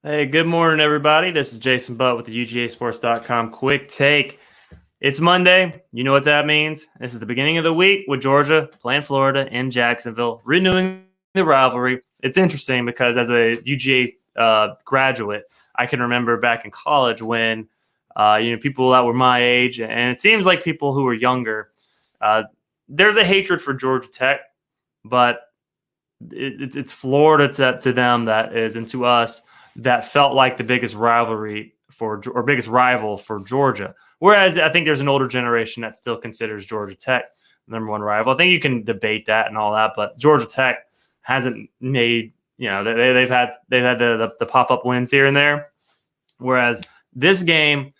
Hey, good morning, everybody. This is Jason Butt with the UGAsports.com quick take. It's Monday. You know what that means. This is the beginning of the week with Georgia playing Florida in Jacksonville, renewing the rivalry. It's interesting because as a UGA graduate, I can remember back in college when people that were my age, and it seems like people who were younger, uh, there's a hatred for Georgia Tech, but it's Florida to them that is, and to us that felt like the biggest rivalry or biggest rival for Georgia. Whereas I think there's an older generation that still considers Georgia Tech the number one rival. I think you can debate that and all that, but Georgia Tech hasn't made, they've had the pop-up wins here and there. Whereas this game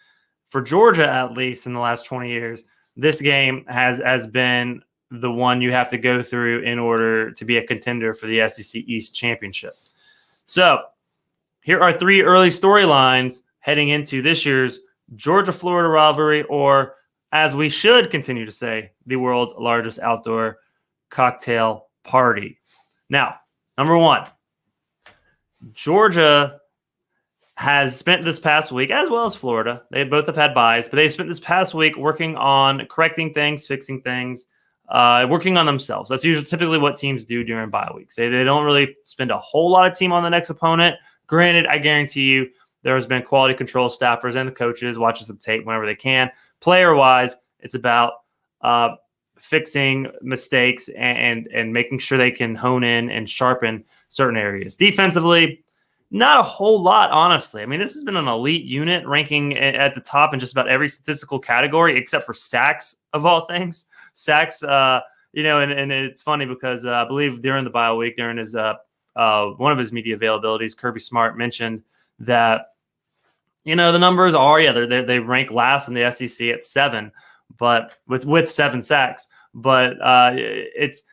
for Georgia, at least in the last 20 years, this game has been the one you have to go through in order to be a contender for the SEC East Championship. So here are three early storylines heading into this year's Georgia-Florida rivalry, or as we should continue to say, the world's largest outdoor cocktail party. Now, number one, Georgia has spent this past week, as well as Florida, they both have had byes, but they've spent this past week working on correcting things, fixing things, working on themselves. That's typically what teams do during bye weeks. They don't really spend a whole lot of team on the next opponent. Granted, I guarantee you there has been quality control staffers and the coaches watching some tape whenever they can. Player-wise, it's about fixing mistakes and making sure they can hone in and sharpen certain areas. Defensively, not a whole lot, honestly. I mean, this has been an elite unit ranking at the top in just about every statistical category except for sacks, of all things. Sacks, and it's funny because I believe during the bye week, during his one of his media availabilities, Kirby Smart mentioned that, the numbers are, they rank last in the SEC at 7, but with 7 sacks. But it's,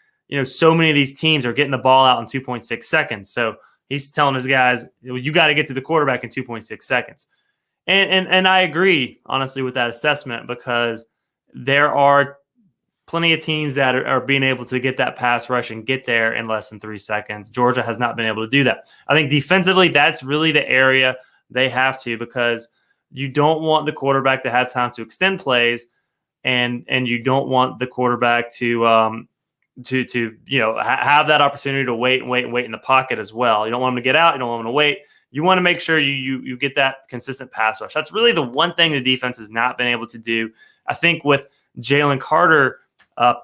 so many of these teams are getting the ball out in 2.6 seconds. So he's telling his guys, you got to get to the quarterback in 2.6 seconds. And I agree, honestly, with that assessment because there are plenty of teams that are being able to get that pass rush and get there in less than 3 seconds. Georgia has not been able to do that. I think defensively, that's really the area they have to, because you don't want the quarterback to have time to extend plays, and you don't want the quarterback to have that opportunity to wait in the pocket as well. You don't want him to get out. You don't want him to wait. You want to make sure you get that consistent pass rush. That's really the one thing the defense has not been able to do. I think with Jalen Carter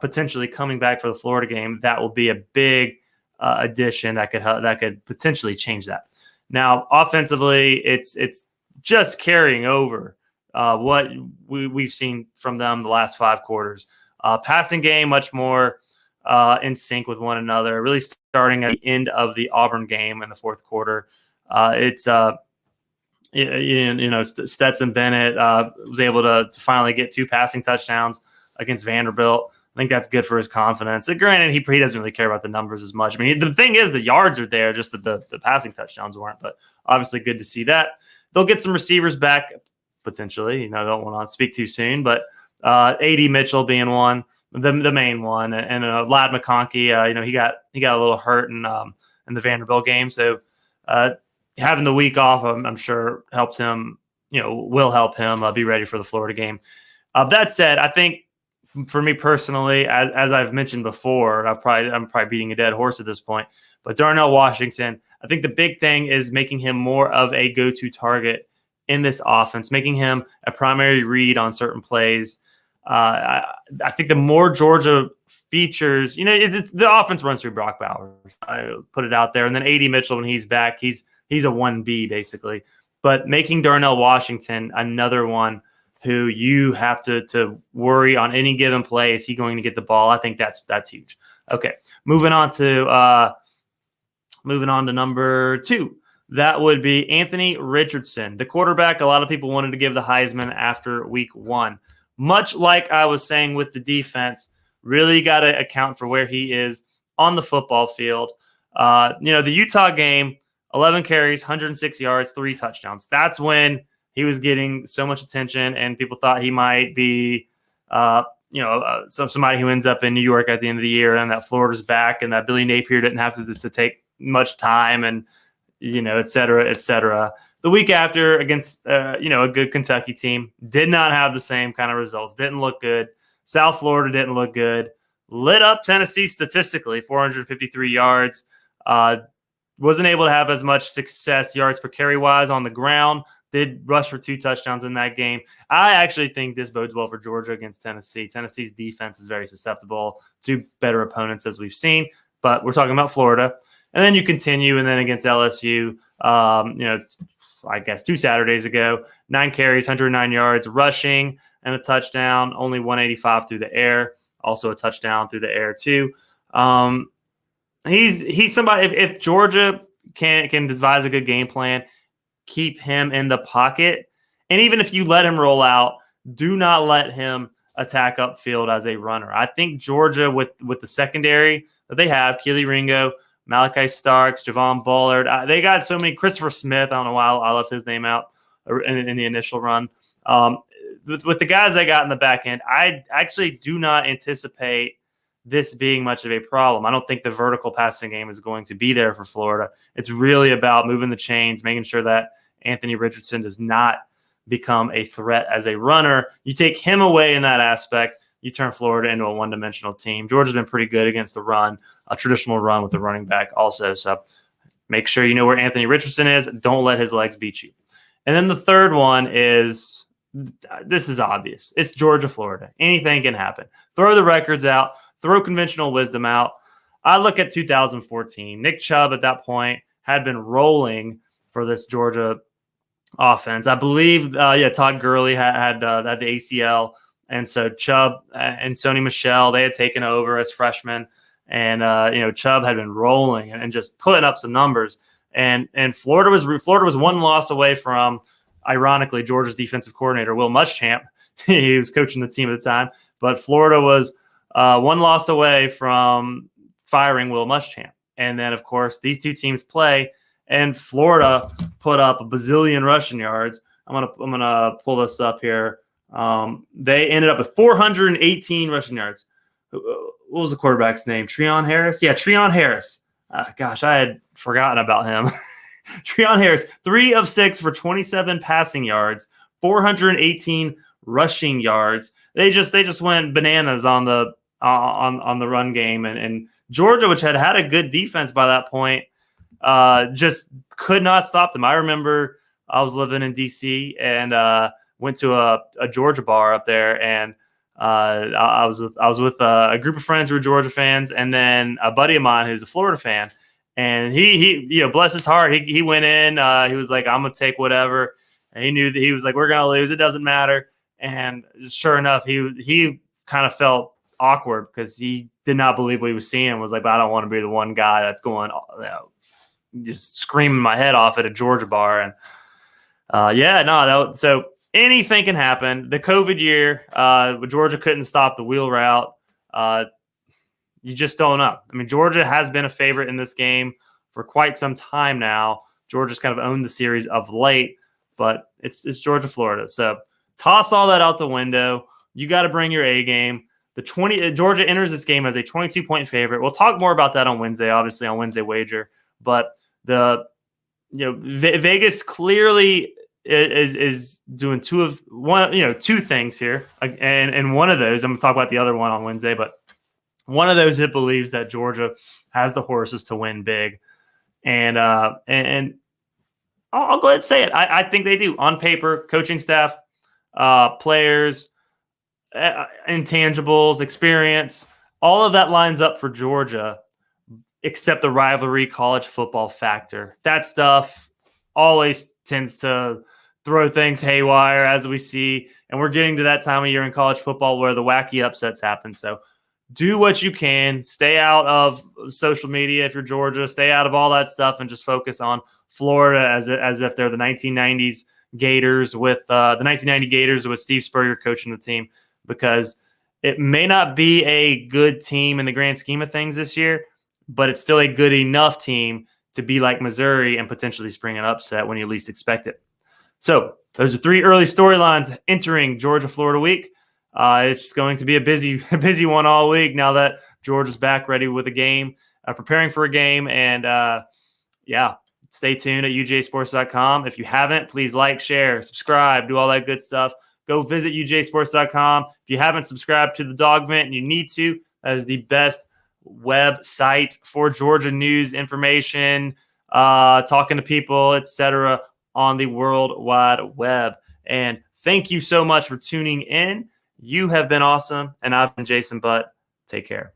potentially coming back for the Florida game, that will be a big addition that could potentially change that. Now, offensively, it's just carrying over what we've seen from them the last 5 quarters. Passing game much more in sync with one another. Really starting at the end of the Auburn game in the 4th quarter. It's Stetson Bennett was able to finally get 2 passing touchdowns against Vanderbilt. I think that's good for his confidence. And granted, he doesn't really care about the numbers as much. I mean, the thing is, the yards are there, just that the passing touchdowns weren't. But obviously, good to see that. They'll get some receivers back potentially. Don't want to speak too soon, but A.D. Mitchell being one, the main one, and Lad McConkey. He got a little hurt in the Vanderbilt game, so having the week off, I'm sure helps him. Will help him be ready for the Florida game. That said, I think, for me personally, as I've mentioned before, I'm probably beating a dead horse at this point, but Darnell Washington, I think the big thing is making him more of a go-to target in this offense, making him a primary read on certain plays. I think the more Georgia features, it's the offense runs through Brock Bowers. I put it out there, and then A.D. Mitchell, when he's back, he's a 1B basically. But making Darnell Washington another one who you have to worry on any given play, is he going to get the ball? I think that's huge. Okay, moving on to number 2. That would be Anthony Richardson, the quarterback. A lot of people wanted to give the Heisman after week 1. Much like I was saying with the defense, really got to account for where he is on the football field. The Utah game, 11 carries, 106 yards, 3 touchdowns. That's when he was getting so much attention, and people thought he might be, somebody who ends up in New York at the end of the year, and that Florida's back, and that Billy Napier didn't have to take much time, and et cetera, et cetera. The week after against, a good Kentucky team, did not have the same kind of results. Didn't look good. South Florida didn't look good. Lit up Tennessee statistically, 453 yards. Wasn't able to have as much success yards per carry wise on the ground. Did rush for 2 touchdowns in that game. I actually think this bodes well for Georgia against Tennessee. Tennessee's defense is very susceptible to better opponents, as we've seen, but we're talking about Florida. And then you continue, and then against LSU, I guess 2 Saturdays ago, 9 carries, 109 yards rushing, and a touchdown, only 185 through the air, also a touchdown through the air too. He's somebody, if Georgia can devise a good game plan, keep him in the pocket, and even if you let him roll out, do not let him attack upfield as a runner. I think Georgia, with the secondary that they have, Keely Ringo, Malachi Starks, Javon Bullard. They got so many. Christopher Smith. I don't know why I left his name out in the initial run. With the guys they got in the back end, I actually do not anticipate this being much of a problem. I don't think the vertical passing game is going to be there for Florida. It's really about moving the chains, making sure that Anthony Richardson does not become a threat as a runner. You take him away in that aspect, you turn Florida into a one-dimensional team. Georgia's been pretty good against the run, a traditional run with the running back also. So make sure you know where Anthony Richardson is. Don't let his legs beat you. And then the third one is, this is obvious. It's Georgia, Florida. Anything can happen. Throw the records out. Throw conventional wisdom out. I look at 2014. Nick Chubb at that point had been rolling for this Georgia offense. I believe, Todd Gurley had the ACL. And so Chubb and Sony Michel, they had taken over as freshmen. And, Chubb had been rolling and just putting up some numbers. And Florida was 1 loss away from, ironically, Georgia's defensive coordinator, Will Muschamp. He was coaching the team at the time. But Florida was 1 loss away from firing Will Muschamp. And then, of course, these two teams play, and Florida put up a bazillion rushing yards. I'm gonna pull this up here. They ended up with 418 rushing yards. What was the quarterback's name? Treon Harris? Yeah, Treon Harris. Gosh, I had forgotten about him. Treon Harris, 3 of 6 for 27 passing yards, 418 rushing yards. They just went bananas on the run game, and Georgia, which had a good defense by that point, just could not stop them. I remember I was living in DC and went to a Georgia bar up there, and I was with a group of friends who were Georgia fans, and then a buddy of mine who's a Florida fan. And he bless his heart, he went in. He was like, I'm gonna take whatever, and he knew that he was like, we're gonna lose. It doesn't matter. And sure enough, he kind of felt awkward because he did not believe what he was seeing. Was like, but I don't want to be the one guy that's going, just screaming my head off at a Georgia bar. And so anything can happen. The COVID year, Georgia couldn't stop the wheel route. You just don't know. I mean, Georgia has been a favorite in this game for quite some time now. Georgia's kind of owned the series of late, but it's Georgia, Florida. So toss all that out the window. You got to bring your A game. Georgia enters this game as a 22-point favorite. We'll talk more about that on Wednesday, obviously on Wednesday Wager. But Vegas clearly is doing two things here, and one of those I'm going to talk about the other one on Wednesday, but one of those, it believes that Georgia has the horses to win big, and I'll go ahead and say it. I think they do on paper, coaching staff, players, intangibles, experience, all of that lines up for Georgia, except the rivalry college football factor. That stuff always tends to throw things haywire, as we see, and we're getting to that time of year in college football where the wacky upsets happen. So do what you can. Stay out of social media if you're Georgia. Stay out of all that stuff and just focus on Florida as if they're the 1990s Gators with the 1990 Gators with Steve Spurrier coaching the team, because it may not be a good team in the grand scheme of things this year, but it's still a good enough team to be like Missouri and potentially spring an upset when you least expect it. So those are 3 early storylines entering Georgia-Florida week. It's going to be a busy one all week now that Georgia's back ready with a game, preparing for a game. And stay tuned at ujsports.com. If you haven't, please like, share, subscribe, do all that good stuff. Go visit ujsports.com. If you haven't subscribed to the Dog Vent and you need to, that is the best website for Georgia news, information, talking to people, etc., on the World Wide Web. And thank you so much for tuning in. You have been awesome, and I've been Jason Butt. Take care.